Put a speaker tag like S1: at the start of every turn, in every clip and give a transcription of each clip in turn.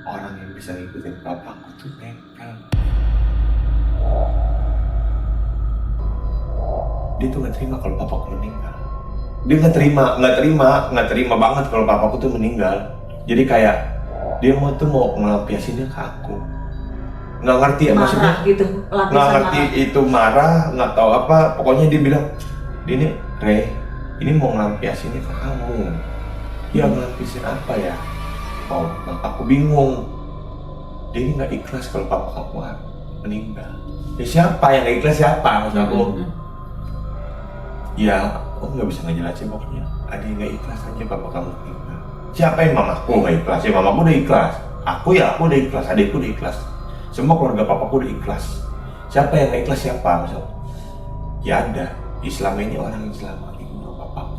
S1: orang yang bisa ngikutin bapakku tuh nempel. Dia tuh nggak terima kalau papaku meninggal. Dia nggak terima banget kalau papaku tuh meninggal. Jadi kayak dia mau ngelampiasinnya ke aku. Nggak ngerti ya maksudnya.
S2: Gitu,
S1: Nggak ngerti marah. Itu marah, nggak tahu apa. Pokoknya dia bilang, ini mau ngelampiasinnya ke kamu. Ya ngelampiasin apa ya? Oh, aku bingung. Dia ini nggak ikhlas kalau papa kamu meninggal. Ya siapa yang nggak ikhlas siapa maksud aku? Ya, aku nggak bisa ngejelasin pokoknya. Ada yang nggak ikhlas aja papa kamu meninggal. Siapa yang mamaku nggak ikhlas? Ya mamaku udah ikhlas. Aku udah ikhlas. Adikku udah ikhlas. Semua keluarga papaku udah ikhlas. Siapa yang nggak ikhlas siapa maksud? Ya ada. Islam ini orang Islam ibu papaku.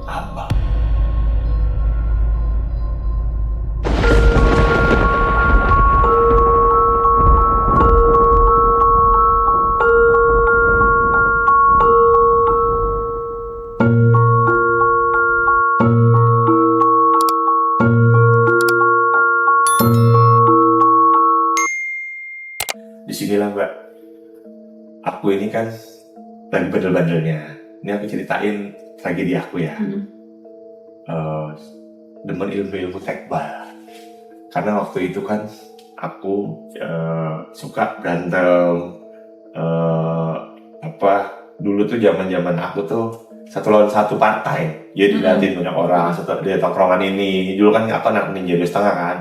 S1: Abang. Disinilah Mbak, aku ini kan lagi bandel-bandelnya. Ini aku ceritain tragedi aku ya. Demen ilmu tekbal. Karena waktu itu kan aku suka berantem. Dulu tuh zaman aku tuh satu lawan satu partai. Jadi diliatin banyak orang. Di tongkrongan ini dulu kan aku anak ninja 2,5 kan.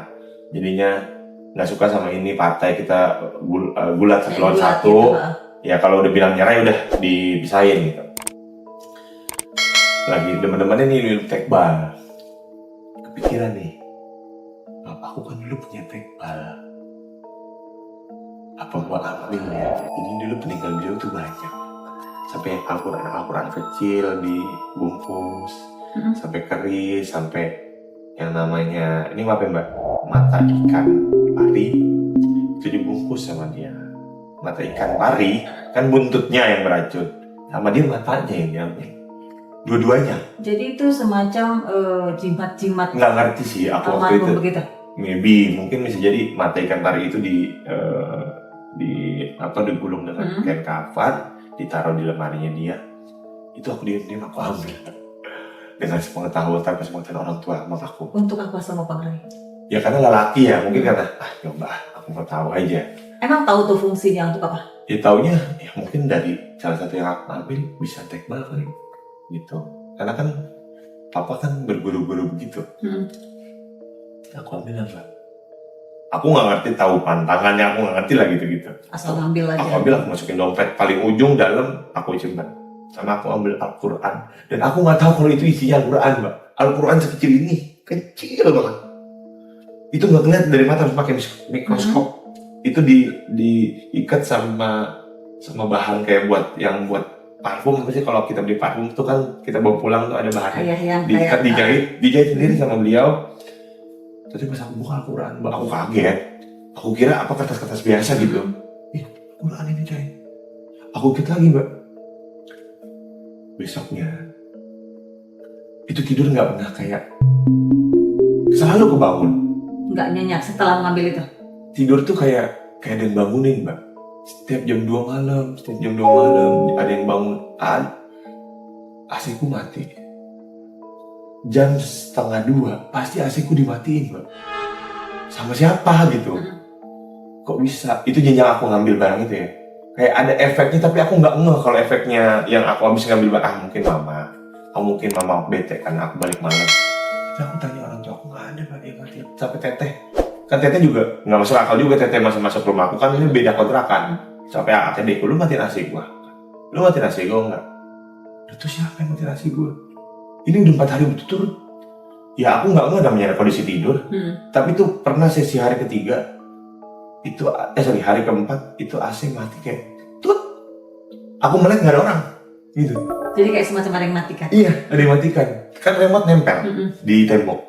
S1: Jadinya nggak suka sama ini partai, kita gulat satu lawan satu gitu. Ya kalau udah bilang nyerah udah dipisahin gitu. Lagi teman-temannya nih ilmu tekbal, kepikiran nih, bapakku kan dulu punya tekbal, apa gua ambil ya? Ini dulu peninggal beliau tuh banyak, sampai Al-Quran kecil dibungkus, sampai keris, sampai yang namanya ini apa Mbak? Mata ikan pari itu dibungkus sama dia. Mata ikan pari kan buntutnya yang beracun, sama dia matanya yang diambil. Dua-duanya.
S2: Jadi itu semacam jimat-jimat.
S1: Nggak ngerti sih aku waktu itu. Begitu. Maybe mungkin bisa jadi mata ikan pari itu digulung dengan kain kafan, ditaruh di lemarinya dia. Itu aku diam-diam aku ambil. Dengan sepengetahuan tanpa sepengetahuan orang tua mamaku.
S2: Untuk apa sama Pak Rai?
S1: Ya karena lelaki ya, mungkin karena coba aku mau tahu aja.
S2: Emang tahu tuh fungsinya untuk apa? Ya
S1: taunya ya mungkin dari salah satu yang aku ambil bisa tekbal kali gitu. Karena kan papa kan berguru-guru begitu. Aku ambil apa? Aku nggak ngerti tahu pantangannya, aku nggak ngerti lah gitu-gitu.
S2: Asal ngambil aja.
S1: Aku ambil, aku masukin dompet paling ujung dalam, aku simpan. Sama aku ambil Al-Quran. Dan aku nggak tahu kalau itu isinya Al-Quran, Mbak. Al-Quran sekecil ini, kecil banget. Itu nggak kelihatan dari mata, harus pakai mikroskop. Itu diikat sama bahan kayak buat parfum. Maksudnya kalau kita beli parfum itu kan kita bawa pulang tuh ada bahannya. Diikat, dijahit sendiri sama beliau. Terus pas aku buka Al-Quran, Mbak, aku kaget. Aku kira apa kertas-kertas biasa gitu. Quran ini coy. Aku ikut lagi Mbak. Besoknya itu tidur nggak pernah kayak selalu kebangun.
S2: Nggak nyenyak setelah mengambil itu.
S1: Tidur tuh kayak ada yang bangunin Mbak. Setiap jam 2 malam ada yang bangun. AC ku mati. Jam 1:30 pasti AC ku dimatiin Mbak. Sama siapa gitu. Kok bisa? Itu jenjang aku ngambil barang itu ya. Kayak ada efeknya tapi aku nggak ngeh kalau efeknya yang aku habis ngambil barang. Mungkin mama bete kan aku balik malam. Tapi aku tanya orang tua aku nggak ada Pak, dia mati. Sampai teteh. Kan teteh juga nggak masuk akal juga, teteh masuk rumah aku kan ini beda kontrakan. Sampai adekku, lu matiin AC gua. Lu matiin AC gua nggak? Itu siapa yang matiin AC gua? Ini udah 4 hari berturut-turut. Ya aku nggak ngeh namanya kondisi tidur. Tapi itu pernah sesi hari ketiga. Hari keempat itu AC mati kayak tut. Aku melek nggak ada orang gitu.
S2: Jadi kayak semacam ada yang matikan.
S1: Iya, ada yang matikan. Kan remote nempel di tembok.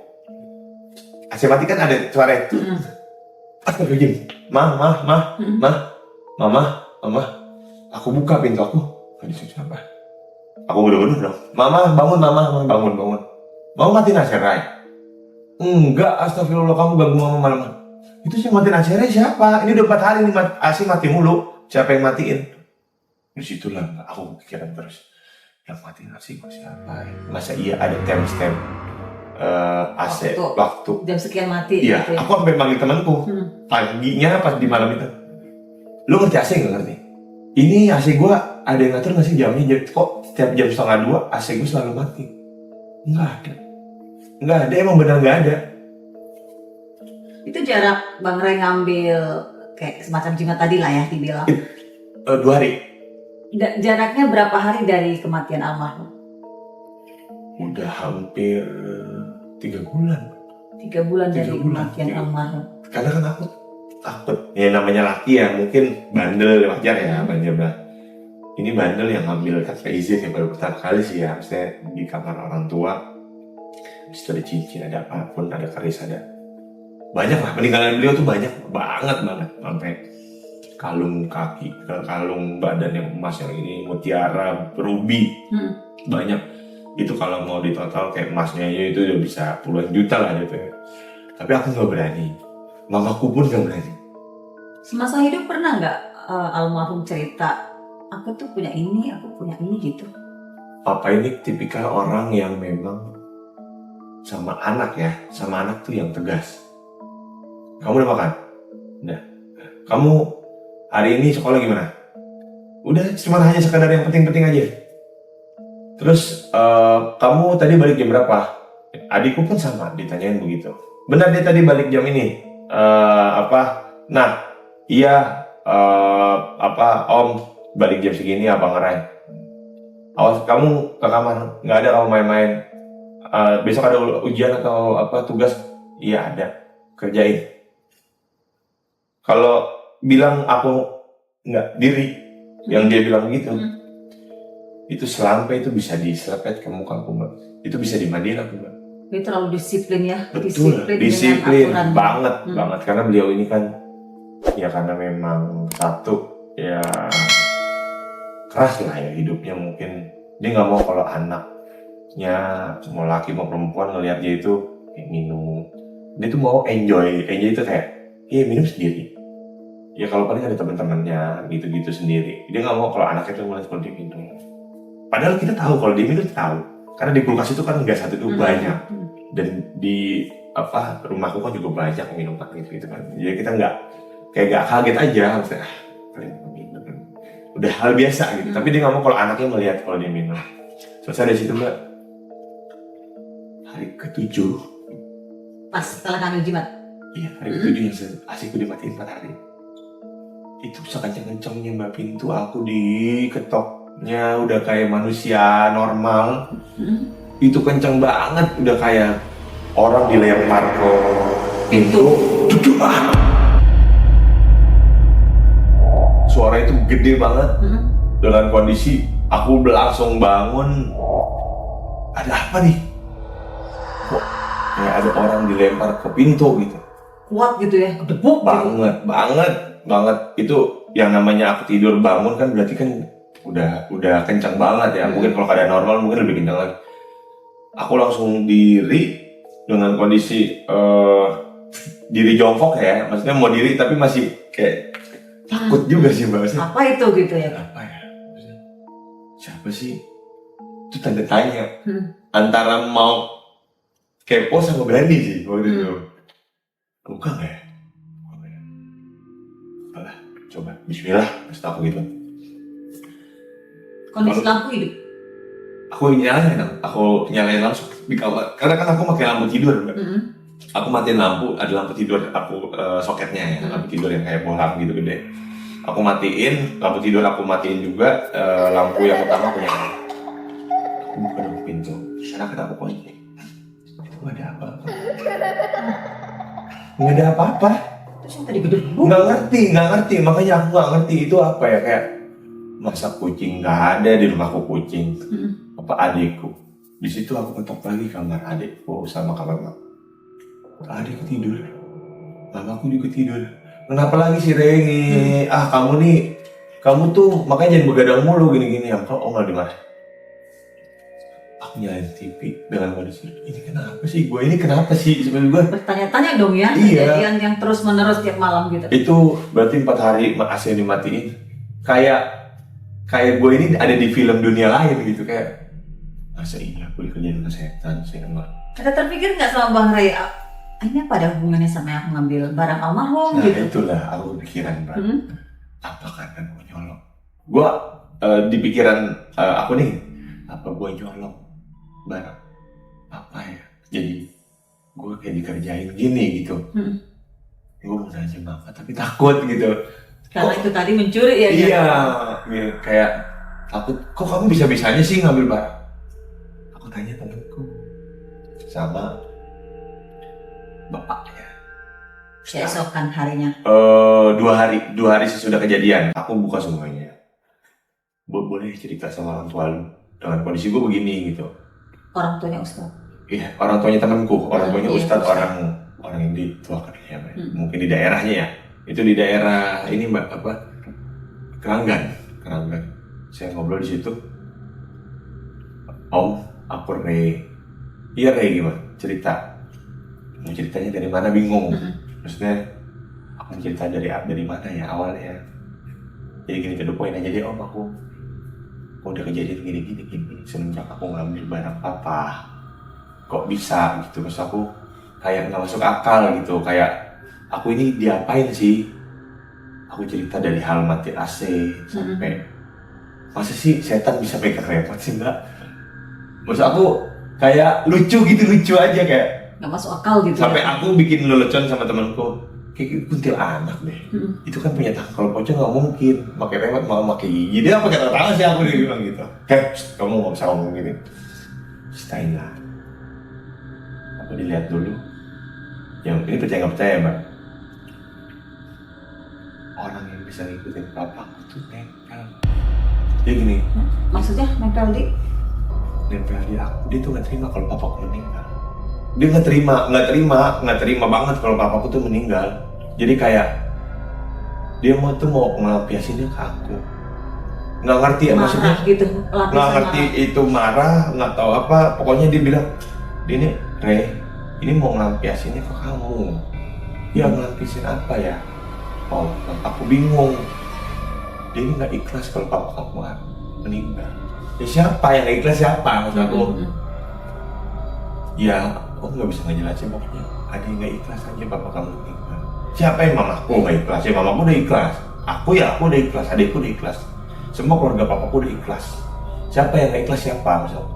S1: AC mati kan ada suara itu. Aku begini, mama. Aku buka pintu aku. Tadi siapa? Aku bodoh dong. Mama bangun. Mau mati nasi Rai? Enggak, astagfirullah, kamu ganggu mama malam. Itu yang matiin AC-nya siapa? Ini udah 4 hari nih AC mati mulu. Siapa yang matiin? Disitulah aku pikiran terus. Yang matiin AC gue siapa ya? Masa iya ada timestamp AC waktu
S2: jam sekian mati.
S1: iya,
S2: gitu ya.
S1: aku sampai panggil temanku paginya pas di malam itu. Lu ngerti AC nggak ngerti? Ini AC gue ada yang ngatur nggak sih jamnya? Jadi kok setiap jam 1:30 AC gue selalu mati? Nggak ada, emang benar nggak ada.
S2: Itu jarak Bang Ray ngambil kayak semacam jimat tadi lah ya dibilang.
S1: 2 hari.
S2: Jaraknya berapa hari dari kematian almarhum?
S1: Udah hampir 3 bulan.
S2: 3 bulan
S1: 3
S2: dari
S1: bulan,
S2: kematian
S1: 3
S2: almarhum.
S1: Karena kan aku takut. Ya namanya laki ya, mungkin bandel wajar ya, bandel. Ini bandel yang ngambil tanpa izin ya, baru pertama kali sih ya. Maksudnya di kamar orang tua. Di situ ada cincin, ada apapun, ada keris, ada banyak lah. Peninggalan beliau tuh banyak banget. Sampai kalung kaki, kalung badan yang emas, yang ini mutiara, ruby. Banyak. Itu kalau mau ditotal kayak emasnya aja itu udah bisa puluhan juta lah gitu ya. Tapi aku nggak berani, mamaku pun nggak berani.
S2: Semasa hidup pernah nggak almarhum cerita, aku tuh punya ini, aku punya ini gitu?
S1: Papa ini tipikal orang yang memang sama anak tuh yang tegas. Kamu udah makan? Udah. Kamu hari ini sekolah gimana? Udah, cuma hanya sekadar yang penting-penting aja. Terus kamu tadi balik jam berapa? Adikku pun sama, ditanyain begitu. Benar dia tadi balik jam ini? Nah, iya, om balik jam segini apa ngerai? Awas kamu ke kamar, nggak ada kamu main-main. Besok ada ujian atau tugas? Iya ada, kerjain. Kalau bilang aku nggak diri, yang dia bilang gitu. Itu selampe itu bisa diselepet ke muka aku, Mbak. Itu bisa dimandiin aku, Mbak.
S2: Dia terlalu disiplin ya.
S1: Betul, disiplin banget. Karena beliau ini kan ya karena memang satu ya keras lah ya hidupnya, mungkin dia nggak mau kalau anaknya mau laki mau perempuan ngelihat dia itu kayak minum. Dia tuh mau enjoy itu kayak minum sendiri. Ya kalau paling ada teman-temannya gitu-gitu sendiri. Dia nggak mau kalau anaknya tuh ngeliat kalau dia minum. Padahal kita tahu kalau dia minum tahu, karena di kulkas itu kan nggak satu itu banyak, dan di rumahku kan juga banyak minum gitu kan. Jadi kita nggak kaget aja, maksudnya minum, udah hal biasa gitu. Tapi dia nggak mau kalau anaknya melihat kalau dia minum. Selesai dari situ Mbak, hari ke-7.
S2: Pas setelah ngambil jimat.
S1: Iya, hari ke-7 yang asikku dimatiin 4 hari. Itu sekencang-kencangnya Mbak, pintu aku diketoknya udah kayak manusia normal. Itu kencang banget, udah kayak orang dilempar ke pintu. Suara itu gede banget. Dengan kondisi aku langsung bangun. Ada apa nih? Kok kayak ada orang dilempar ke pintu gitu.
S2: Kuat gitu ya, gedebuk
S1: banget. Itu yang namanya aku tidur bangun kan berarti kan udah kencang banget ya. Mungkin kalau keadaan normal mungkin lebih kencang lagi. Aku langsung diri dengan kondisi diri jongkok ya, maksudnya mau diri tapi masih kayak takut juga sih Mbak.
S2: Apa itu gitu ya?
S1: Apa ya? Siapa sih? Itu tanda tanya. Antara mau kepo sama berani sih waktu itu. Buka nggak ya? Alah, coba Bismillah, maksud aku gitu.
S2: Kondisi lampu hidup.
S1: Aku nyalain langsung di kamar. Karena kan aku pakai lampu tidur, Mbak. Aku matiin lampu, ada lampu tidur aku soketnya ya, lampu tidur yang kayak bohlam gitu gede. Aku matiin, lampu tidur aku matiin juga, lampu yang utama aku nyalain. Aku buka dong pintu, karena kata aku kunci. Itu gak ada apa-apa. Gak ada apa-apa.
S2: Terus yang tadi gedebuk.
S1: Nggak ngerti, makanya aku nggak ngerti itu apa ya, kayak masa kucing nggak ada di rumahku kucing. Apa adikku? Di situ aku ketok lagi kamar adikku sama kamar mama. Adikku tidur, mamaku juga tidur. Kenapa lagi sih Rengi? Kamu tuh makanya jangan begadang mulu gini-gini ya. Kalau nggak dimarahin. Aku aku nyalain TV dengan kondisi ini kenapa sih sebenarnya gue
S2: Bertanya-tanya dong ya,
S1: Iya.
S2: kejadian yang terus menerus tiap malam gitu.
S1: itu berarti 4 hari AC dimatiin kayak gue ini ada di film dunia lain gitu, kayak masa iya aku dikerjain sama setan sih enggak.
S2: Ada terpikir nggak sama Bang Ray, ini apa ada hubungannya sama yang aku ngambil barang almarhum
S1: Nah
S2: gitu?
S1: itulah aku kepikiran, Mbak.
S2: Hmm?
S1: Apa karena gue nyolong? Gue di pikiran aku nih, apa gue nyolong barang apa ya? Jadi gue kayak dikerjain gini gitu. Gue mau nanya mama tapi takut gitu.
S2: Karena
S1: Kok-
S2: itu tadi mencuri ya.
S1: Iya, kayak takut. Kok kamu bisa-bisanya sih ngambil barang? Aku tanya temenku sama bapaknya.
S2: Keesokan harinya.
S1: 2 hari sesudah kejadian, aku buka semuanya. Boleh cerita sama orang tua lu dengan kondisi gue begini gitu.
S2: Orang tuanya Ustaz.
S1: Iya, orang tuanya temanku, orang tuanya
S2: Iya,
S1: Ustadz,
S2: Ustadz.
S1: orang yang dituakan ya, Mbak. Mungkin di daerahnya ya. Itu di daerah ini Mbak apa? Keranggan. Saya ngobrol di situ. Om, aku Ray. Iya Ray, gimana? Cerita. Mau ceritanya dari mana bingung. Maksudnya aku cerita dari mana ya awalnya. Jadi gini ke the point aja deh, Om, aku udah kejadian gini semenjak aku ngambil barang papa. Kok bisa gitu, terus aku kayak nggak masuk akal gitu, kayak aku ini diapain sih. Aku cerita dari hal mati AC sampai masa sih setan bisa pegang remote sih Mbak. Maksud aku kayak lucu aja kayak
S2: Nggak masuk akal gitu.
S1: sampai
S2: ya.
S1: aku bikin lelucon sama temanku, kayak kuntilanak deh. Itu kan punya tangan, kalau pocong nggak mungkin pakai remote, mau pakai gigi. Dia pakai tangan sih, aku dia bilang gitu. Kamu nggak bisa ngomong gini. Style lah. Aku dilihat dulu. Yang ini percaya nggak percaya Mbak? Orang yang bisa ngikutin papa aku tuh nempel. Dia gini,
S2: Maksudnya nempel di?
S1: nempel di aku. Dia tuh nggak terima kalau papaku meninggal. Dia nggak terima banget kalau papaku tuh meninggal. Jadi kayak dia mau ngelampiasinnya ke aku. Nggak ngerti ya maksudnya.
S2: Gitu.
S1: Nggak ngerti itu marah, nggak tahu apa. Pokoknya dia bilang, ini Ray, ini mau ngelampiasinnya ke kamu. Ya ngelampiasin apa ya? Oh, aku bingung. Dia ini nggak ikhlas kalau papa kamu meninggal. Ya siapa yang nggak ikhlas, siapa maksud aku? Ya, aku nggak bisa ngejelasin, pokoknya ada yang nggak ikhlas aja papa kamu meninggal. Siapa yang mamaku nggak ikhlas? Ya mamaku udah ikhlas. Aku udah ikhlas, adikku udah ikhlas. Semua keluarga papaku udah ikhlas. Siapa yang nggak ikhlas, siapa maksud aku?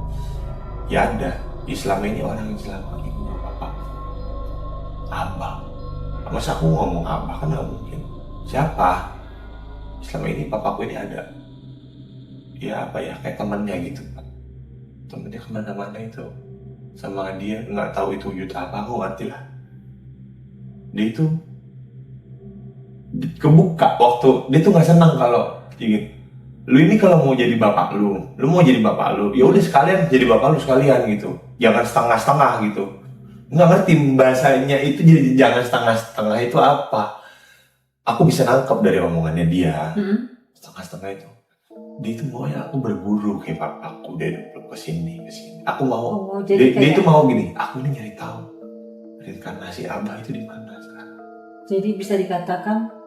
S1: Ya ada. Islam ini orang yang selama ibu bapak. Abah. Masa aku ngomong abah kan nggak mungkin. Siapa? Selama ini papaku ini ada. Ya apa ya, kayak temannya gitu Pak. Temennya kemana-mana itu. Sama dia nggak tahu itu wujud apa, aku ngerti lah. Dia itu kebuka waktu dia tuh nggak senang kalau ingin lu ini kalau mau jadi bapak lu mau jadi bapak lu, ya udah sekalian jadi bapak lu sekalian gitu, jangan setengah-setengah gitu. Nggak ngerti bahasanya itu, jadi jangan setengah-setengah itu apa. Aku bisa nangkep dari omongannya dia. Setengah-setengah itu dia itu mau ya aku berburu kayak papaku dari dulu kesini. Aku mau
S2: jadi
S1: dia itu mau gini, aku ini nyari tahu reinkarnasi abah itu di mana sekarang.
S2: Jadi bisa dikatakan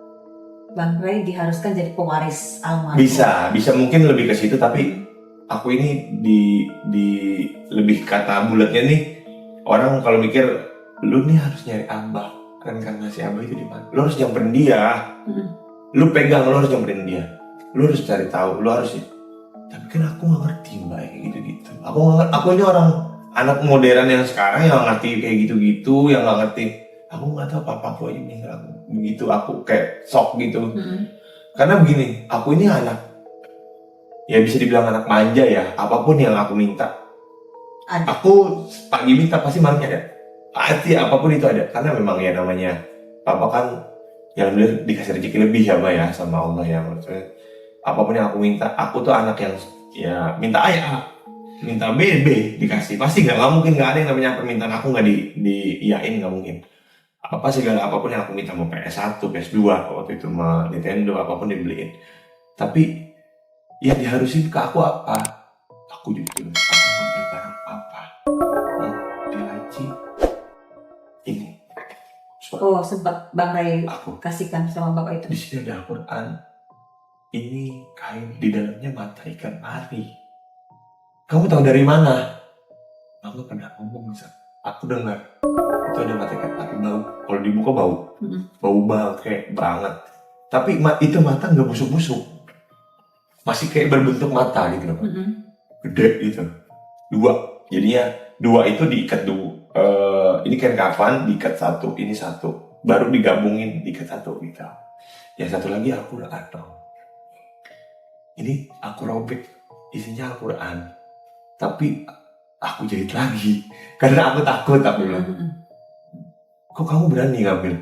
S2: Bang Ray diharuskan jadi pewaris almarhum.
S1: Bisa mungkin lebih ke situ, tapi aku ini di lebih kata bulatnya nih, orang kalau mikir lu nih harus nyari abah, reinkarnasi abah itu di mana. Lu harus nyamperin dia. Lu pegang, lu harus nyamperin dia. Lu harus cari tahu, lu harus. Tapi kan aku nggak ngerti Mbak kayak gitu-gitu. Aku ini orang anak modern yang sekarang yang nggak ngerti kayak gitu-gitu, yang nggak ngerti. Aku nggak tahu papaku aja meninggal begitu, aku kayak shock gitu. Karena begini, aku ini anak, ya bisa dibilang anak manja ya. Apapun yang aku minta, aku pagi minta pasti malamnya ada. Pasti apapun itu ada. Karena memang ya namanya papa kan yang dikasih rezeki lebih ya Mbak ya sama Allah ya. Maksudnya apapun yang aku minta, aku tuh anak yang ya minta A, minta B dikasih. Pasti nggak mungkin nggak ada yang namanya permintaan aku nggak diiyain, nggak mungkin. Apapun yang aku minta, mau PS1, PS2 waktu itu mau Nintendo, apapun dibeliin. Tapi yang diharusin ke aku apa? Aku jujur, aku ngambil barang
S2: Oh, sempat Bang Ray
S1: Aku
S2: kasihkan sama bapak
S1: di
S2: itu.
S1: sini ada Al-Quran. Ini kain di dalamnya mata ikan pari. Kamu tahu dari mana? Mama pernah ngomong misal. Aku dengar itu ada mata ikan pari bau. Kalau dibuka bau, bau bangke banget. Tapi itu mata nggak busuk-busuk, masih kayak berbentuk mata gitu loh, gede gitu. Dua, jadinya dua itu diikat dulu. Ini kan kapan diikat satu, ini satu, baru digabungin diikat satu gitu. Yang satu lagi Al-Quran. Ini aku robek, isinya Al-Quran, tapi aku jahit lagi karena aku takut. Aku bilang, kok kamu berani ngambil?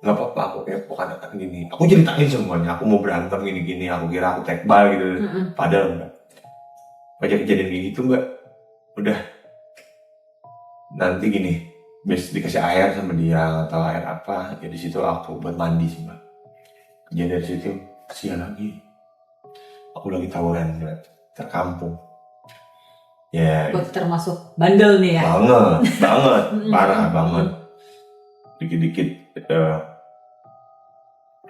S1: Nggak apa-apa, aku kepo anak gini. Aku ceritain semuanya, aku mau berantem gini-gini, aku kira aku tekbal gitu. Padahal enggak. Banyak kejadian kayak gitu enggak. Udah, nanti gini, besok dikasih air sama dia atau air apa, ya di situ aku buat mandi sih mbak. Kejadian dari situ, siang lagi, aku lagi tawuran terkampung. Ya,
S2: Buat termasuk bandel nih ya.
S1: banget, parah banget. Dikit-dikit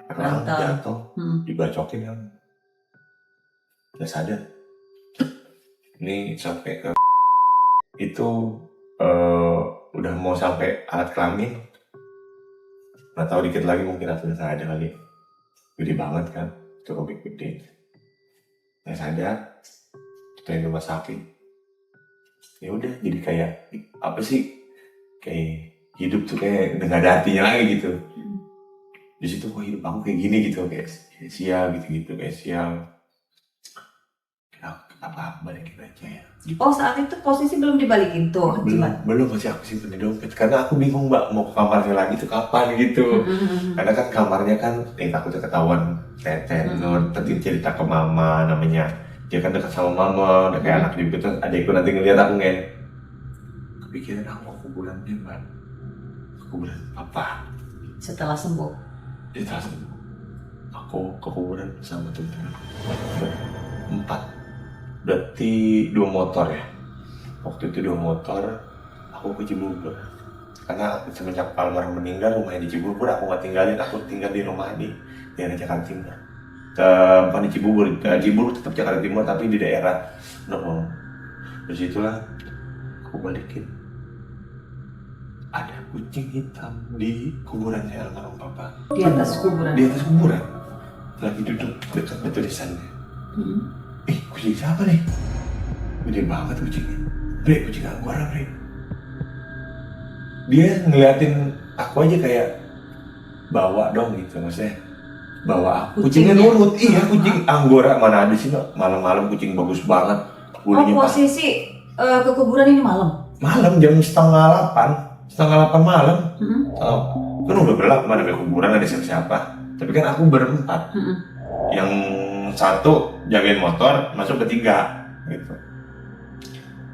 S1: orang jatuh, dibacokin kan, nggak sadar. Ini sampai ke itu udah mau sampai alat kelamin, nggak tahu dikit lagi mungkin sudah ada kali, gede banget kan, itu robek gede. Nggak sadar, kita di rumah sakit. Ya udah, jadi kayak apa sih, kayak hidup tuh kayak udah nggak ada artinya lagi gitu. Di situ kok hidup aku kayak gini gitu, kayak sial gitu kayak sial. Apa balikin aja ya.
S2: Oh, saat itu posisi belum dibalikin tuh jimat.
S1: Belum, masih aku simpen di dompet karena aku bingung mbak mau ke kamarnya lagi tuh kapan gitu. Karena kan kamarnya kan takutnya ketahuan tenor, nanti cerita ke mama, namanya dia kan dekat sama mama, udah kayak anak juga tuh, adikku nanti ngeliat aku ngen. Kepikiran aku ke kuburannya mbak, kuburan papa.
S2: Setelah sembuh,
S1: aku ke kuburan sama teman-teman 4. Berarti 2 motor ya. Waktu itu 2 motor, aku ke Cibubur. Karena semenjak almarhum meninggal, rumahnya di Cibubur, aku nggak tinggalin, aku tinggal di rumah di daerah Jakarta Timur. Bukan di Cibubur, Cibubur tetap Jakarta Timur, tapi di daerah Nongol. Dari situlah aku balikin. Ada kucing hitam di kuburannya almarhum papa.
S2: Di atas kuburan.
S1: Di atas kuburan, lagi duduk dekat batu nisannya. Kucing siapa nih? Gede banget kucingnya. Bre, kucing Anggora, Bre. Dia ngeliatin aku aja kayak bawa dong gitu, maksudnya bawa aku. Kucingnya nurut. Iya, kucing Anggora mana ada sih mbak? Malam-malam kucing bagus banget.
S2: Posisi ke kuburan ini malam?
S1: Malam jam setengah 8 malam. Kan udah gelap, mana ada kuburan, ada siapa-siapa. Tapi kan aku berempat. Yang satu jagain motor, masuk bertiga gitu.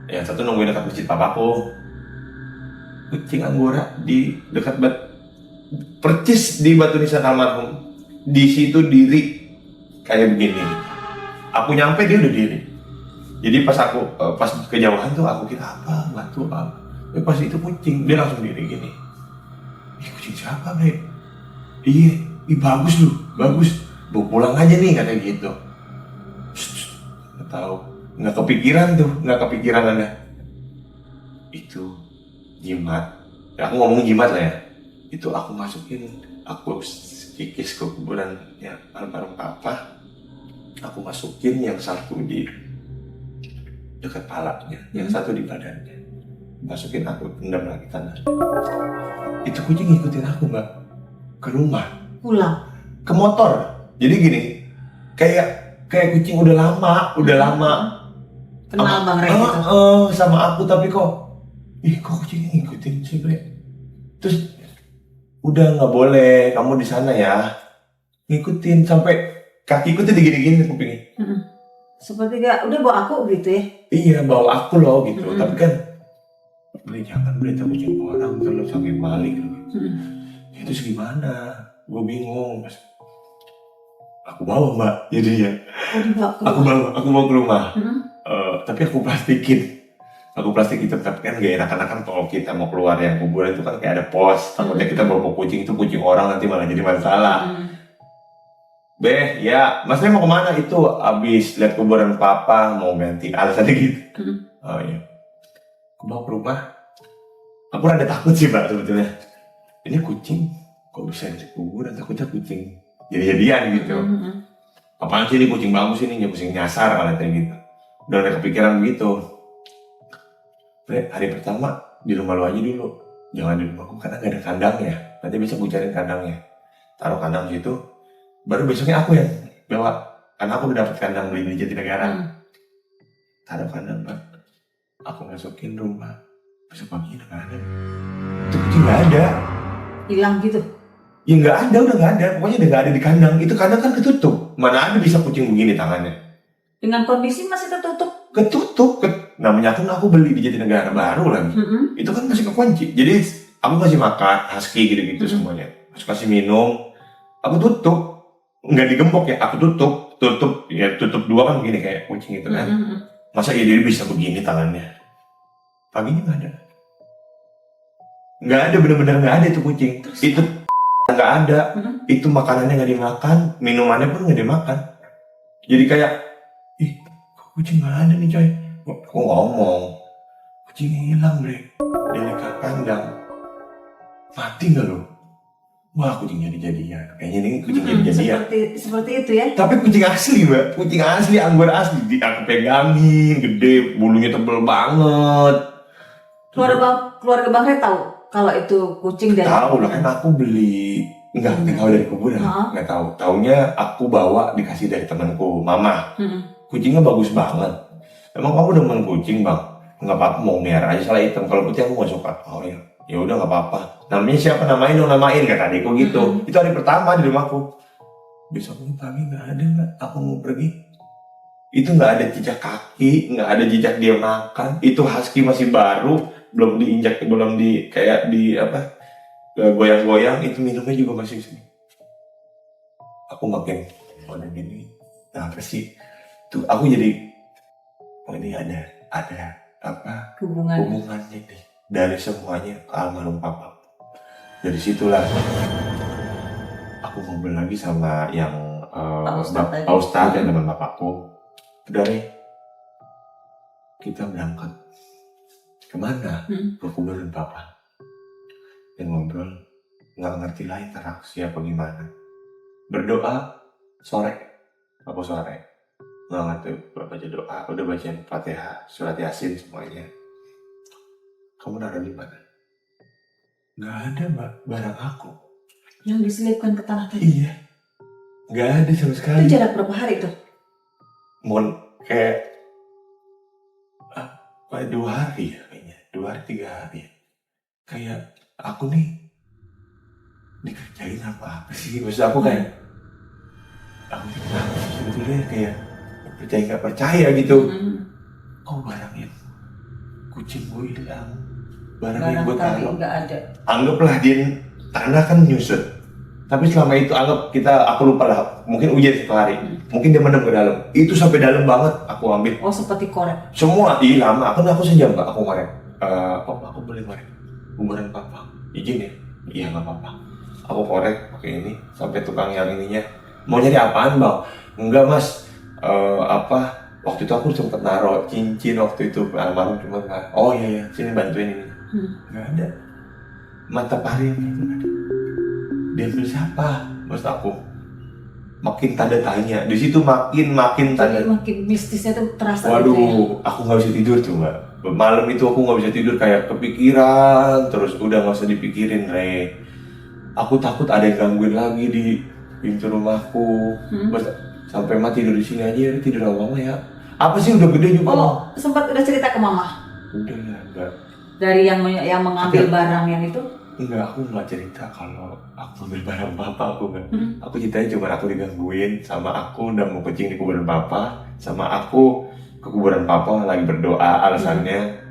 S1: Yang satu nungguin dekat masjid papaku. Kucing Anggora di dekat percis di batu nisan almarhum. Di situ diri kayak begini. Aku nyampe dia udah diri. Jadi pas kejauhan tuh aku kira apa batu apa. Pas itu kucing, dia langsung diri gini. Kucing siapa bre? Iya, bagus lu, bagus. Bawa pulang aja nih katanya gitu. Nggak tahu, nggak kepikiran ada. Itu jimat. Ya, aku ngomong jimat lah ya. Itu aku masukin, aku kikis ke kuburan ya almarhum papa. Aku masukin yang satu di dekat palanya, yang satu di badannya. Masukin, aku pendam lagi tanah. Itu kucing ngikutin aku mbak ke rumah.
S2: Pulang?
S1: Ke motor. Jadi gini, kayak kucing udah lama
S2: kenal Bang Ray gitu.
S1: Sama aku, tapi kok kucing ngikutin sih bre. Terus udah nggak boleh kamu di sana ya, ngikutin sampai kakiku tuh digini-gini kupingnya.
S2: Seperti gak udah bawa aku gitu ya?
S1: Iya, bawa aku loh gitu. Tapi kan bre jangan bre, itu kucing orang terus sampai maling gitu. Itu gimana? Gue bingung. Aku bawa mbak, jadinya. Aku bawa ke rumah. Tapi aku plastikin. Paku plastik itu tapi kan gak enak-enak kan kalau kita mau keluar yang kuburan itu kan kayak ada pos. Takutnya kita bawa kucing itu kucing orang nanti malah jadi masalah. Beh, ya, Masnya mau kemana itu? Abis lihat kuburan papa mau ganti alasannya gitu. Oh iya. Aku bawa ke rumah. Aku rada takut sih mbak sebetulnya. Ini kucing kok bisa di kuburan? Takutnya kucing jadi-jadian gitu. Apaan sih ini kucing bagus ini, kucing nyasar kalau kayak gitu. Udah ada kepikiran begitu. Bre, hari pertama di rumah lu aja dulu. Jangan di rumahku karena gak ada kandangnya. Nanti bisa gue cariin kandangnya. Taruh kandang situ. Baru besoknya aku yang bawa. Karena aku udah dapet kandang beli di Jatinegara. Taruh kandang mbak. Aku masukin rumah. Besok pagi udah gak ada. Itu kucing gak ada.
S2: Hilang gitu.
S1: Ya nggak ada, udah nggak ada. Pokoknya udah nggak ada di kandang. Itu kandang kan ketutup. Mana ada bisa kucing begini tangannya?
S2: Dengan kondisi masih tertutup.
S1: Ketutup. Namanya aku beli di Jatinegara baru lagi. Itu kan masih kekunci. Jadi aku kasih makan husky gitu-gitu semuanya. Terus kasih minum. Aku tutup. Nggak digembok ya. Aku tutup. Tutup dua kan begini kayak kucing itu kan. Masa ya dia bisa begini tangannya? Paginya nggak ada. Nggak ada, bener-bener nggak ada itu kucing.
S2: Terus,
S1: itu nggak ada. Itu makanannya nggak dimakan, minumannya pun nggak dimakan. Jadi kayak, ih, kok kucing nggak ada nih coy. Aku ngomong, kucingnya hilang bre. Dia dekat kandang. Mati nggak lo? Wah kucing jadi-jadian. Kayaknya ini kucing jadi-jadian.
S2: Seperti itu ya.
S1: Tapi kucing asli mbak, kucing asli, anggur asli. Aku pegangin, gede, bulunya tebel banget.
S2: Keluarga Bang Rey tahu kalau itu kucing dari
S1: tahu lah kan aku beli nggak tahu dari kuburan nggak tahu. Taunya aku bawa dikasih dari temanku mama. Kucingnya bagus banget. Emang kamu demen kucing bang? Nggak apa-apa mau merah aja salah hitam. Kalau putih aku nggak suka. Oh ya, ya udah nggak apa-apa. Namanya siapa namain dong namain kata adikku gitu. Itu hari pertama di rumahku. Besoknya pagi nggak ada nggak. Aku mau pergi. Itu nggak ada jejak kaki, nggak ada jejak dia makan. Itu husky masih baru. Belum diinjak, belum di kayak di apa goyang-goyang, itu minumnya juga masih sini. Aku makin udah gini, nah apa sih? Tuh aku jadi ini ada apa hubungannya nih dari semuanya ke almarhum papa. Dari situlah aku ngobrol lagi sama yang Pak Ustadz yang teman bapakku. Dari kita berangkat kemana? Ke kuburan papa. Dan ngobrol, nggak ngerti lah interaksi apa gimana. Berdoa sore, aku sore. Nggak ngerti, baca doa, udah bacain Fatihah, surat Yasin semuanya. Kamu naruh di mana? Nggak ada mbak, barang aku.
S2: Yang diselipkan ke tanah tadi?
S1: Iya, nggak ada sama sekali.
S2: Itu jarak berapa hari tuh?
S1: Kayak 2 hari ya kayaknya, 2 hari 3 hari. Kayak aku nih dikerjain apa sih? Maksud aku kayak aku kenapa sih sebetulnya kayak percaya nggak percaya gitu. Oh barangnya kucing gue hilang, barang yang gue taruh
S2: nggak ada.
S1: Anggaplah di tanah kan nyusut. Tapi selama itu aku lupa lah, mungkin hujan 1 hari, mungkin dia mendem ke dalam. Itu sampai dalam banget aku ambil.
S2: Oh seperti korek.
S1: Semua, lama. Aku sejam mbak, aku ngorek. Aku boleh ngorek kuburan papa, izin ya? Iya nggak apa-apa. Aku korek pakai ini sampai tukang yang ininya. Mau nyari apaan bang? Enggak mas. Waktu itu aku sempet naruh cincin waktu itu almarhum cuma nggak. Oh iya sini bantuin ini. Nggak ada. Matahari itu nggak ada. Diambil siapa? Maksud aku makin tanda tanya. Di situ makin tanda.
S2: Makin mistisnya tuh terasa.
S1: Waduh,
S2: gitu ya?
S1: aku nggak bisa tidur tuh mbak. Malam itu aku nggak bisa tidur, kayak kepikiran terus. Udah nggak usah dipikirin Re. Aku takut ada yang gangguin lagi di pintu rumahku. Sampai mati tidur di sini aja, tidur sama mama ya. Apa sih udah gede juga?
S2: Oh sempat udah cerita ke mama?
S1: Udah ya enggak.
S2: Dari yang mengambil barang yang itu?
S1: Enggak, aku nggak cerita kalau aku ambil barang papa, aku nggak. Aku ceritanya cuma aku digangguin sama aku udah mau kencing di kuburan papa, sama aku ke kuburan papa lagi berdoa alasannya.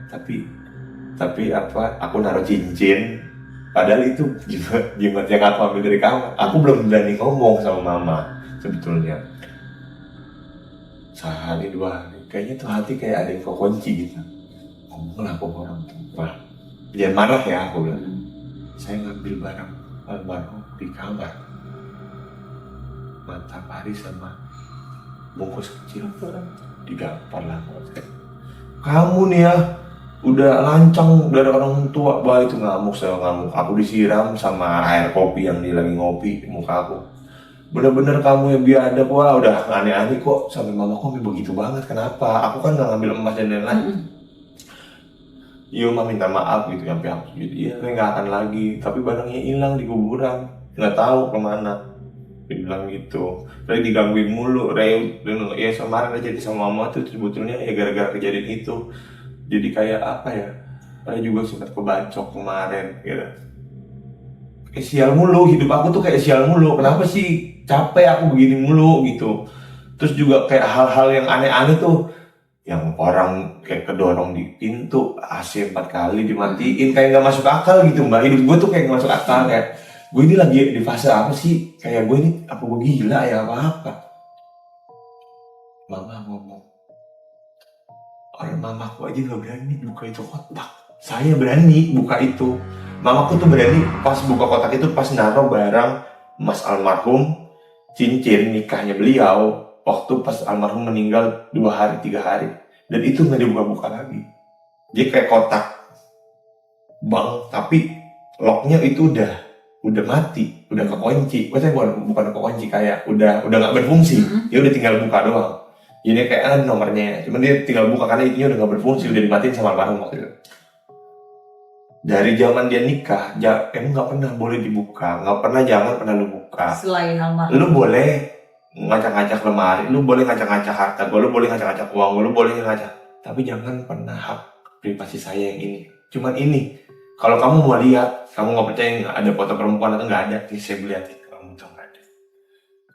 S1: Tapi apa? Aku naruh cincin, padahal itu jimat yang aku ambil dari kamar. Aku belum berani ngomong sama mama sebetulnya. Sehari 2 hari, kayaknya tuh hati kayak ada yang kekunci gitu. ngomong lah ke orang tua. Jangan marah ya, aku bilang. Saya ngambil barang almarhum di kamar, matahari sama bungkus kecil digampar lah. Kamu nih ya udah lancang dari orang tua, bah itu ngamuk, saya ngamuk. Aku disiram sama air kopi yang dia lagi ngopi di muka aku. Bener-bener kamu yang biadab, wah udah aneh-aneh kok. Sampai mama kok begitu banget, kenapa? Aku kan gak ngambil emas dan lain-lain. Iya mah minta maaf gitu sampai aku jadi iya saya nggak akan lagi, tapi barangnya hilang di kuburan, nggak tahu kemana. Dia bilang gitu, tadi digangguin mulu, ya kemarin aja jadi sama mama tuh sebetulnya ya gara-gara kejadian itu. Jadi kayak apa ya? Saya juga sempat kebacok kemarin, gitu. Kayak sial mulu, hidup aku tuh kayak sial mulu. Kenapa sih capek aku begini mulu gitu. Terus juga kayak hal-hal yang aneh-aneh tuh, yang orang kayak kedorong di pintu, AC 4 kali dimatiin, kayak nggak masuk akal gitu mbak. Hidup gue tuh kayak nggak masuk akal, kayak gue ini lagi di fase apa sih? Kayak gue ini apa gue gila ya apa? Mama ngomong, orang mamaku aja nggak berani buka itu kotak. Saya berani buka itu. Mamaku tuh berani pas buka kotak itu pas naruh barang mas almarhum, cincin nikahnya beliau waktu pas almarhum meninggal 2 hari 3 hari, dan itu nggak dibuka-buka lagi. Dia kayak kotak bang, tapi locknya itu udah mati, udah kekunci. Maksudnya bukan kekunci, kayak udah nggak berfungsi. Dia udah tinggal buka doang. Jadi kayak nomornya, cuman dia tinggal buka karena itunya udah nggak berfungsi, udah dimatiin sama almarhum waktu itu. Dari zaman dia nikah, emang nggak pernah boleh dibuka, nggak pernah, jangan pernah lu buka.
S2: Selain almarhum.
S1: Lu boleh ngacak-ngacak lemari, lu boleh ngacak-ngacak harta gua, lu boleh ngacak-ngacak uang gua, lu boleh ngacak, tapi jangan pernah hak privasi saya yang ini. Cuman ini, kalau kamu mau lihat, kamu nggak percaya nggak ada foto perempuan atau nggak ada, ini saya lihatin, kamu tuh nggak ada.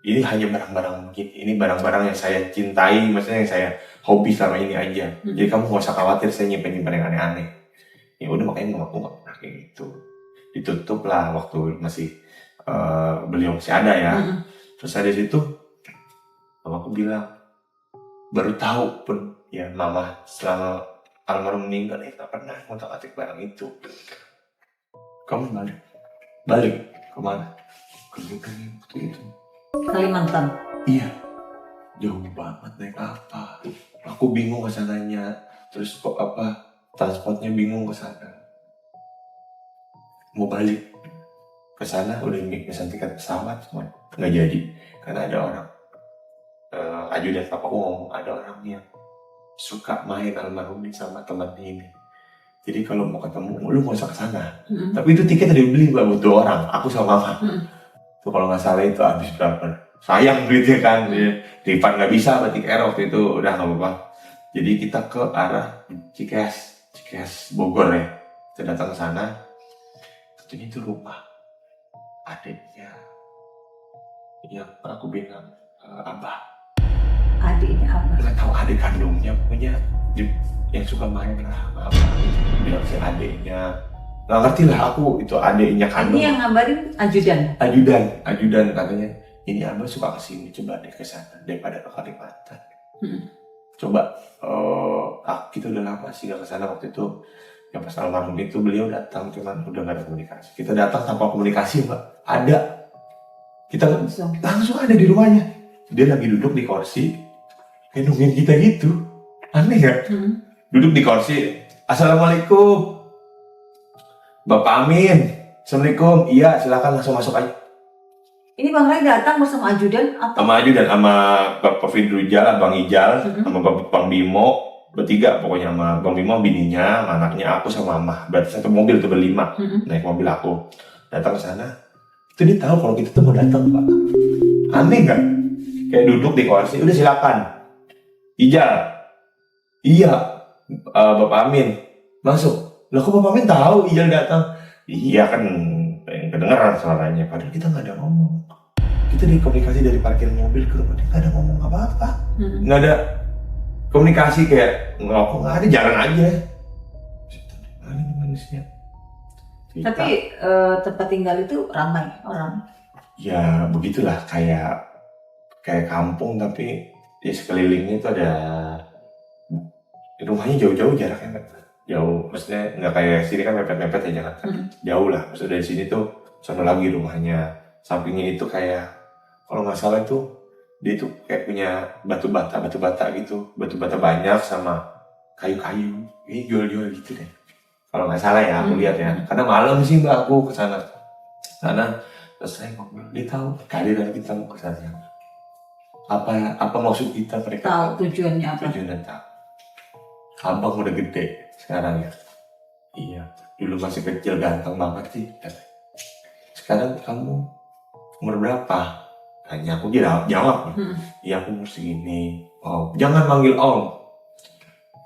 S1: Ini hanya barang-barang mungkin, ini barang-barang yang saya cintai, maksudnya yang saya hobi selama ini aja. Jadi kamu nggak usah khawatir saya nyimpen yang aneh-aneh. Ya udah, makanya aku nggak pernah kayak gitu. Ditutup lah waktu masih beliau masih ada ya. Terus dari situ mamaku bilang, baru tahu pun ya mama selama almarhum meninggal nggak pernah ngotak-atik barang itu. Kamu balik kemana? Ke waktu itu
S2: Kalimantan.
S1: iya, jauh banget, naik apa? Aku bingung kesananya. Terus kok apa transportnya bingung ke sana. Mau balik ke sana udah pesan tiket pesawat semua nggak jadi karena ada orang ajudan papaku ngomong ada orang yang suka main almarhum sama temannya ini. Jadi kalau mau ketemu lu nggak usah ke sana. Tapi itu tiket udah dibeli buat 2 orang, aku sama mama. Tuh kalau nggak salah itu habis berapa? Sayang duitnya kan, refund nggak bisa, berarti KR waktu itu udah nggak apa-apa. Jadi kita ke arah Cikeas Bogor ya. Kita datang ke sana. Ternyata itu rumah adiknya yang aku bilang abah.
S2: Adiknya abah.
S1: Nggak tahu adik kandungnya, pokoknya yang suka main lah sama abah. Bilang si adiknya. Nggak ngerti lah aku itu adiknya kandung.
S2: Ini yang ngabarin ajudan.
S1: Ajudan katanya. Ini abah suka kesini, coba deh ke sana daripada ke Kalimantan. Coba kita udah lama sih gak kesana waktu itu. Yang pas almarhum itu beliau datang, cuman udah gak ada komunikasi. Kita datang tanpa komunikasi mbak, ada. Kita langsung ada di rumahnya. Dia lagi duduk di kursi, kayak nungguin kita gitu. Aneh gak? Duduk di kursi, assalamualaikum Bapak Amin. Assalamualaikum, iya silakan langsung masuk aja.
S2: Ini Bang Ray datang bersama ajudan atau?
S1: Sama ajudan, sama Bapak Fidrujal, Bang Ijal, sama Bang Bimo, bertiga pokoknya, sama Bang Bimo, bininya, sama anaknya, aku sama Mama. Berarti satu mobil tuh berlima, naik mobil aku. Datang ke sana, itu dia tahu kalau kita tuh mau datang Pak. Aneh nggak? Kayak duduk di kursi, udah silakan. Ijal, iya, Bapak Amin, masuk. Lah kok Bapak Amin tahu Ijal datang? Iya kan, pengen kedengeran suaranya, padahal kita nggak ada ngomong. Kita dikomunikasi dari parkir mobil ke rumah, nggak ada ngomong apa-apa, nggak ada komunikasi, kayak nggak ada, jalan aja. Ini manusia.
S2: Tapi tempat tinggal itu ramai orang.
S1: Ya begitulah, kayak kampung, tapi di sekelilingnya itu ada rumahnya jauh-jauh jaraknya. jauh, maksudnya nggak kayak sini kan mepet-mepet ya Jakarta, jauh lah. Maksudnya dari sini tuh sana lagi rumahnya, sampingnya itu kayak kalau nggak salah itu dia itu kayak punya batu bata gitu, batu bata banyak sama kayu-kayu, ini jual-jual gitu deh. Kalau nggak salah ya aku lihat ya, karena malam sih mbak aku kesana, terus saya ngobrol, dia tahu kehadiran kita mau kesana. Apa maksud kita mereka
S2: Tahu tujuannya apa?
S1: tujuannya tahu. Abang udah gede sekarang ya. Iya, dulu masih kecil ganteng banget sih. Sekarang kamu umur berapa? Tanya aku jawab. Iya aku umur segini. Oh, jangan manggil om,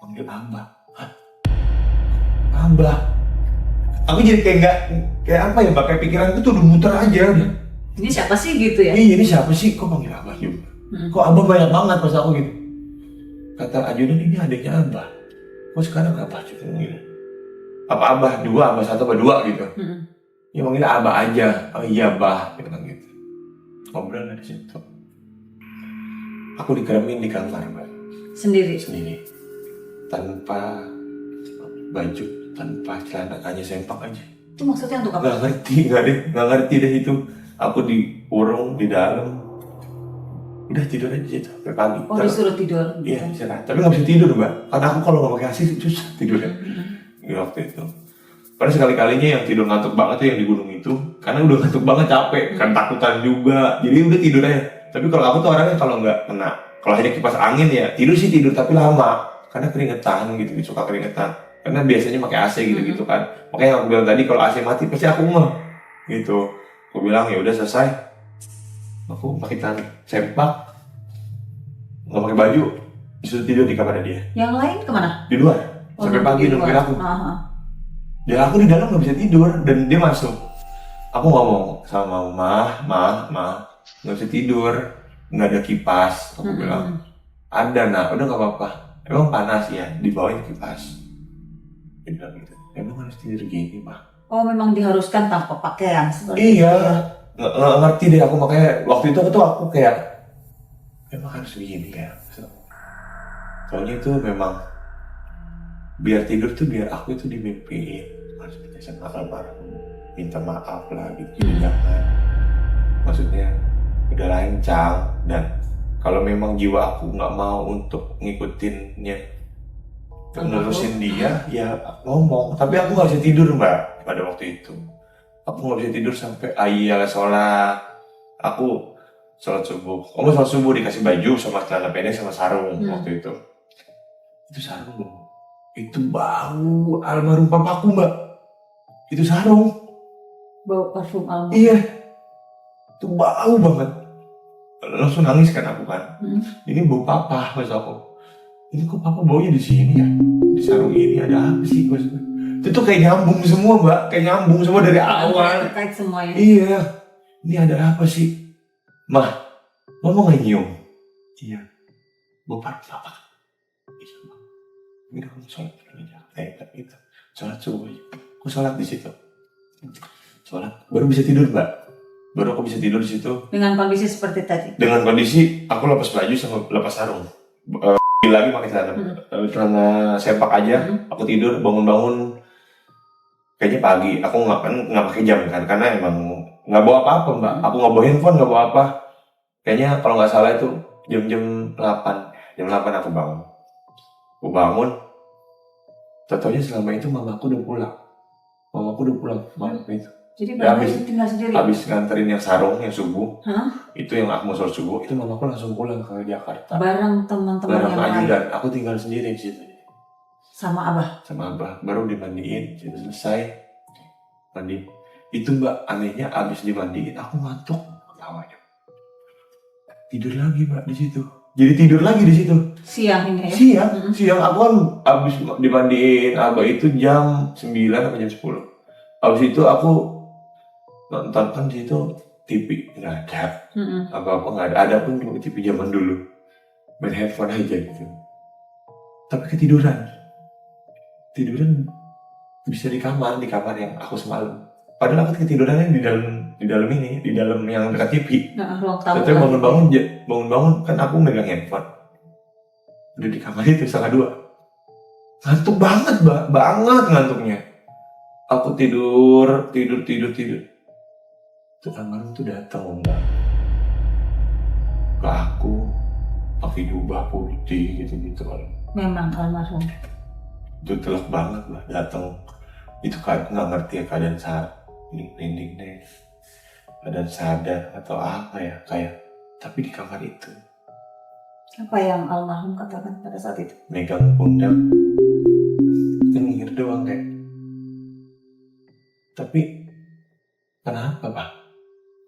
S1: panggil abah. Hah? Abah. Aku jadi kayak apa ya, pakai pikiran itu tuh udah muter aja.
S2: Ini siapa sih gitu ya?
S1: Iya, ini siapa sih? Kok panggil abah juga? Kok abah banyak banget pas aku gitu. Kata ajudan ini adiknya abah. Kok sekarang abah juga manggil? Apa abah dua, abah satu, abah dua gitu. Ya manggil abah aja. Oh iya bah, gitu kan gitu. Ngobrol dari situ. Aku dikeremin di kamar mbak.
S2: Sendiri.
S1: Tanpa baju, tanpa celana, hanya sempak aja.
S2: Itu maksudnya untuk apa?
S1: Nggak ngerti deh itu. Aku dikurung di dalam. Udah tidur aja gitu sampai pagi.
S2: Oh disuruh tidur.
S1: Iya istirahat. Tapi nggak bisa tidur mbak. Karena aku kalau nggak pakai AC susah tidurnya. Waktu itu. Karena sekali-kalinya yang tidur ngantuk banget tuh yang di gunung itu, karena udah ngantuk banget capek, kan takutan juga, jadi udah tidur aja. Tapi kalau aku tuh orangnya kalau nggak kena, kalau hanya kipas angin ya tidur sih tidur tapi lama, karena keringetan gitu, suka keringetan. Karena biasanya pakai AC gitu kan. Makanya aku bilang tadi kalau AC mati pasti aku ngeh gitu. Aku bilang ya udah selesai, aku pakai sempak, nggak pakai baju, disuruh tidur di kamar dia.
S2: Yang lain kemana?
S1: Di luar, sampai pagi nungguin aku. Dan aku di dalam nggak bisa tidur dan dia masuk. Aku ngomong sama mah, nggak bisa tidur, nggak ada kipas. Aku bilang ada nak, udah nggak apa-apa. Emang panas ya, dibawain kipas. Dia bilang gitu. Emang harus tidur gini mah?
S2: Oh memang diharuskan tanpa pakaian seperti
S1: iya,
S2: itu ya?
S1: nggak ngerti deh aku, makanya waktu itu aku kayak emang harus begini ya. Soalnya itu memang biar tidur tuh biar aku itu dimimpiin. Harus minta sama almarhum, minta maaf lah gitu, jangan. Maksudnya udah lancang, dan kalau memang jiwa aku nggak mau untuk ngikutinnya, nerusin dia, ya ngomong. Tapi aku nggak bisa tidur mbak pada waktu itu. Aku nggak bisa tidur sampai ayah sholat. Aku sholat subuh. Kamu sholat subuh dikasih baju sama celana pendek sama sarung waktu itu. Itu sarung. Itu bau almarhum papaku mbak. Itu sarung.
S2: Bau parfum almarhum.
S1: Iya. Itu bau banget. Langsung nangis kan aku kan. Ini bau papa mas aku. Ini kok papa baunya di sini ya? Di sarung ini ada apa sih mas? Itu tuh kayak nyambung semua mbak. Kayak nyambung semua dari awal.
S2: Terkait semuanya.
S1: Iya. Ini ada apa sih? Mah, mama nggak nyium? Iya. Bau parfum papa. Iya mbak. Ini kamu sholat dulu aja. Gitu. Sholat subuh aja. Aku sholat di situ. Sholat. Baru bisa tidur mbak. Baru aku bisa tidur di situ.
S2: Dengan kondisi seperti tadi.
S1: Dengan kondisi aku lepas baju sama lepas sarung. Lagi pakai celana sempak aja. Aku tidur bangun-bangun. Kayaknya pagi. Aku nggak pakai jam kan, karena emang nggak bawa apa-apa mbak. Aku nggak bawa handphone, nggak bawa apa. Kayaknya kalau nggak salah itu jam 8. Jam 8 aku bangun. Aku bangun. Tau-taunya selama itu mamaku udah pulang. Malam itu.
S2: Jadi
S1: Ya,
S2: Bang tinggal sendiri?
S1: Habis nganterin yang sarung, yang subuh. Itu yang aku mau sholat subuh. Itu mamaku langsung pulang ke Jakarta.
S2: Bareng teman-teman yang lain?
S1: Dan aku tinggal sendiri di situ.
S2: Sama abah?
S1: Sama abah. Baru dimandiin, sudah selesai. Mandi. Itu mbak, anehnya abis dimandiin, aku ngantuk. Tawanya. Tidur lagi mbak di situ. Jadi tidur lagi di situ.
S2: Siang ini ya?
S1: Siang aku kan abis dimandiin abah itu jam 9 atau jam 10. Abis itu aku nonton kan di situ TV nggak ada, apa-apa nggak ada. Ada pun TV zaman dulu, main handphone aja gitu. Tapi ketiduran bisa di kamar yang aku semalam. Padahal aku ketidurannya di dalam yang dekat TV.
S2: Ruang tamu.
S1: Tapi bangun-bangun kan aku megang handphone. Udah di kamar itu 1:30. Ngantuk banget, Mbak. Banget ngantuknya. Aku tidur. Terus almarhum tuh datang, Mbak. Ke aku. Pakai jubah putih gitu-gitu.
S2: Memang almarhum.
S1: Itu telak banget, Mbak. Datang. Itu kan nggak ngerti ya keadaan merinding deh. Keadaan sadar atau apa ya. Kayak. Tapi di kamar itu.
S2: Apa yang almarhum katakan pada saat itu?
S1: Megang pundak. Nyengir doang kayak. Tapi. Kenapa, Pak?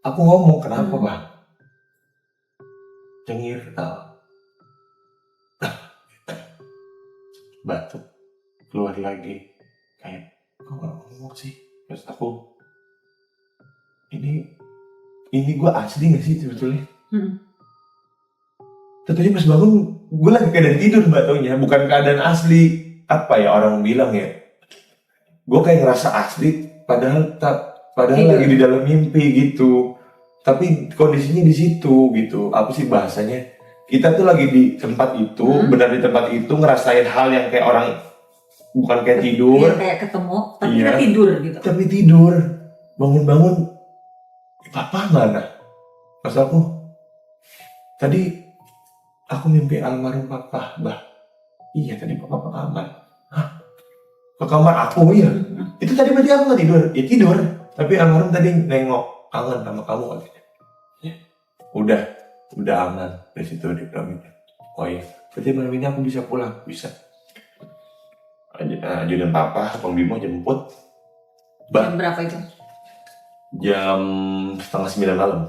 S1: Aku ngomong, kenapa, Pak? Cengir ketawa. Batuk. Keluar lagi. Kayak, kok gak ngomong sih? Terus aku, ini gue asli gak sih sebetulnya? Tentunya pas bangun, gue lagi keadaan tidur, Mbak, taunya. Bukan keadaan asli. Apa ya orang bilang ya? Gue kayak ngerasa asli, padahal lagi di dalam mimpi gitu. Tapi kondisinya di situ gitu. Apa sih bahasanya? Kita tuh lagi di tempat itu, benar di tempat itu, ngerasain hal yang kayak orang bukan kayak tidur.
S2: Iya, kayak ketemu, tapi kita tidur gitu.
S1: Tapi tidur, bangun-bangun, papa mana? Pas aku, tadi aku mimpi almarhum papa, Bah. Iya tadi papa ke kamar. Hah? Ke kamar aku ya? Itu tadi berarti aku nggak tidur? Ya tidur. Tapi almarhum tadi nengok, kangen sama kamu katanya. Ya. Udah aman dari situ di pramit. Oh iya, berarti malam ini aku bisa pulang, bisa. Ajudan papa, Bang Bimo jemput.
S2: Jam berapa itu?
S1: Jam 8:30 malam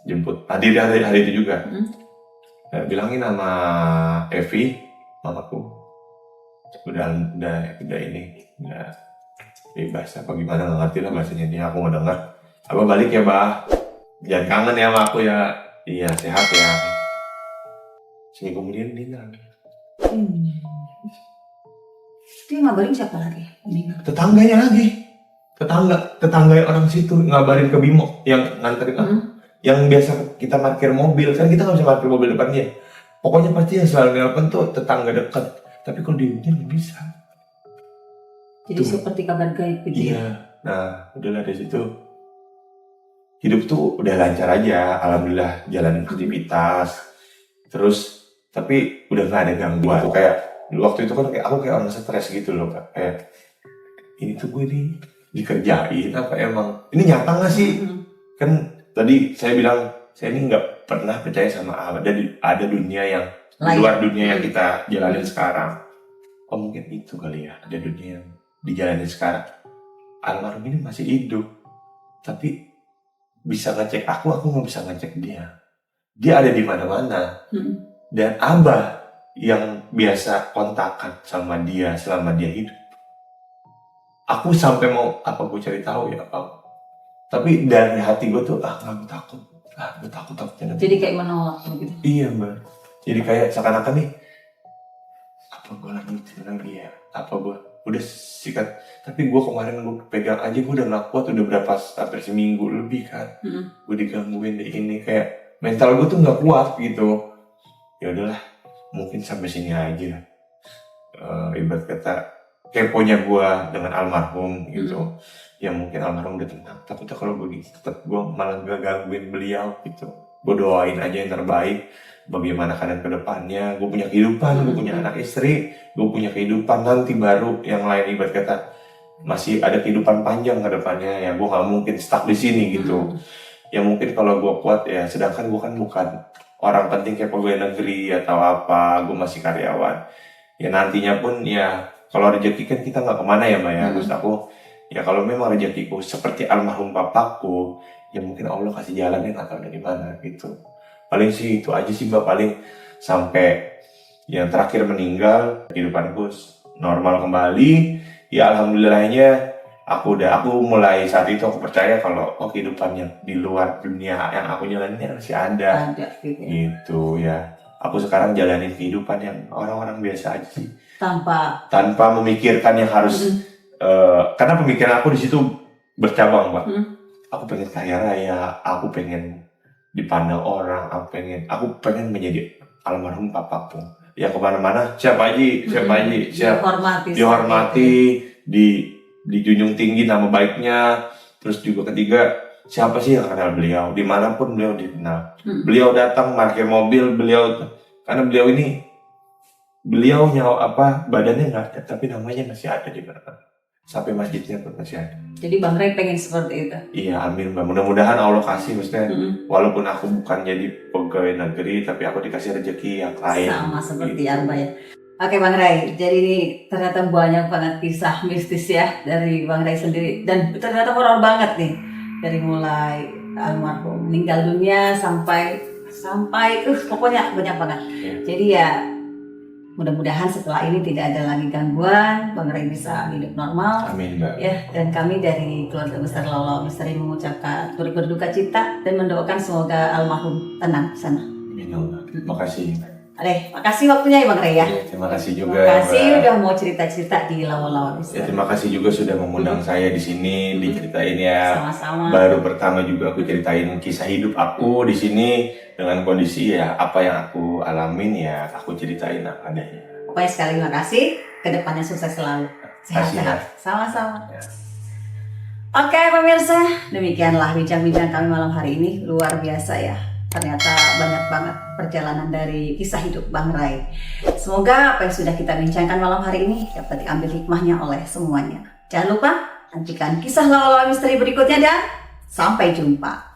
S1: jemput. Hadir hari itu juga. Bilangin sama Evi, mamaku. Udah ini, udah bebas apa gimana nggak ngerti lah bahasanya dia. Aku nggak dengar. Abah balik ya, Bah. Jangan kangen ya sama aku ya. Iya, sehat ya. Seminggu kemudian meninggal.
S2: Dia ngabarin siapa lagi?
S1: Tetangganya lagi. Tetangga orang situ ngabarin ke Bimo yang nganterin aku. Yang biasa kita parkir mobil, kan kita nggak bisa parkir mobil depannya. Pokoknya pasti yang selalu nelpon tuh tetangga dekat. Tapi kalau dihubungin nggak bisa.
S2: Jadi tuh. Seperti kabar gaib gitu.
S1: Iya. Nah, udahlah dari situ. Hidup tuh udah lancar aja, alhamdulillah jalanin aktivitas. Terus tapi udah nggak ada gangguan. Kayak waktu itu kan aku kayak orang stres gitu loh, Kak. Kayak ini tuh gue nih dikerjain apa emang ini nyata nggak sih? Kan tadi saya bilang saya ini nggak pernah percaya sama ada dunia yang di luar dunia yang kita jalanin sekarang. Oh mungkin itu kali ya, ada dunia yang dijalanin sekarang. Almarhum ini masih hidup, tapi bisa ngecek aku nggak bisa ngecek dia. Dia ada di mana-mana. Dan Abah yang biasa kontakan sama dia selama dia hidup. Aku sampai mau apa gue cari tahu ya apa. Tapi dari hati gue tuh gue takut. Gue takut.
S2: Jadi kayak menolak gitu.
S1: Iya, Mbak. Jadi kayak seakan-akan nih apa gue lagi ya? Apa gue udah sikat. Tapi gue kemarin gue pegang aja gue udah gak kuat, udah berapa hampir seminggu lebih kan. Gue digangguin di ini kayak mental gue tuh gak kuat gitu. Ya udahlah, mungkin sampai sini aja. Ibarat kata keponya gue dengan almarhum gitu. Ya mungkin almarhum udah tenang. Takutnya kalau gue tetap gue malah gak gangguin beliau gitu. Gue doain aja yang terbaik. Bagaimana keadaan ke depannya, gue punya kehidupan, gue punya anak istri, gue punya kehidupan nanti baru yang lain, ibarat kata masih ada kehidupan panjang ke depannya, ya gue gak mungkin stuck di sini gitu. Ya mungkin kalau gue kuat ya, sedangkan gue kan bukan orang penting kayak pegawai negeri atau apa, gue masih karyawan. Ya nantinya pun ya kalau rezeki kan kita gak kemana ya Mbak ya, terus aku ya kalau memang rezekiku seperti almarhum papaku, ya mungkin Allah kasih jalannya gak tahu dari mana gitu. Paling sih itu aja sih Mbak, paling sampai yang terakhir meninggal, kehidupanku normal kembali. Ya alhamdulillahnya aku mulai saat itu aku percaya kalau kehidupan yang di luar dunia yang aku jalanin masih ada gitu ya. Aku sekarang jalanin kehidupan yang orang-orang biasa aja sih. Tanpa memikirkan yang harus karena pemikiran aku di situ bercabang Mbak. Aku pengen kaya raya, aku pengen dipandang orang, aku pengen menjadi almarhum papaku. yang kemana-mana siap Haji, siap Haji, siap.
S2: Dihormati.
S1: Dijunjung tinggi nama baiknya. Terus juga ketiga, siapa sih yang kenal beliau? Dimanapun beliau dikenal. Beliau datang pakai mobil, karena beliau nyawa badannya nggak ada, tapi namanya masih ada di mana. Sampai masjidnya pun masih ada.
S2: Jadi Bang Ray pengen seperti itu.
S1: Iya, amin Mbak. Mudah-mudahan Allah kasih, maksudnya walaupun aku bukan jadi pegawai negeri, tapi aku dikasih rezeki yang lain.
S2: Sama seperti
S1: gitu.
S2: Arba ya. Oke Bang Ray, jadi ini ternyata banyak banget kisah mistis ya dari Bang Ray sendiri, dan ternyata horor banget nih, dari mulai almarhum meninggal dunia sampai pokoknya banyak banget. Jadi ya mudah-mudahan setelah ini tidak ada lagi gangguan, Bang Ray bisa hidup normal.
S1: Amin Mbak.
S2: Ya, dan kami dari keluarga besar Lolo Misteri mengucapkan turut berduka cita dan mendoakan semoga almarhum tenang di sana.
S1: Amin Allah. Makasih.
S2: Makasih waktunya ya Bang Ray ya.
S1: Terima kasih juga.
S2: Terima kasih
S1: Mbak.
S2: udah mau cerita-cerita di Lolo Misteri.
S1: Terima kasih juga sudah mengundang saya di sini, diceritain ya.
S2: Sama-sama.
S1: Baru pertama juga aku ceritain kisah hidup aku di sini dengan kondisi ya apa yang aku alamin ya aku ceritain apa adanya.
S2: Pokoknya sekali lagi makasih, kedepannya sukses selalu. Sehat-sehat. Sama-sama.
S1: Ya.
S2: Oke pemirsa, demikianlah bincang-bincang kami malam hari ini. Luar biasa ya. Ternyata banyak banget perjalanan dari kisah hidup Bang Ray. Semoga apa yang sudah kita bincangkan malam hari ini dapat diambil hikmahnya oleh semuanya. Jangan lupa nantikan kisah Lolo Misteri berikutnya dan sampai jumpa.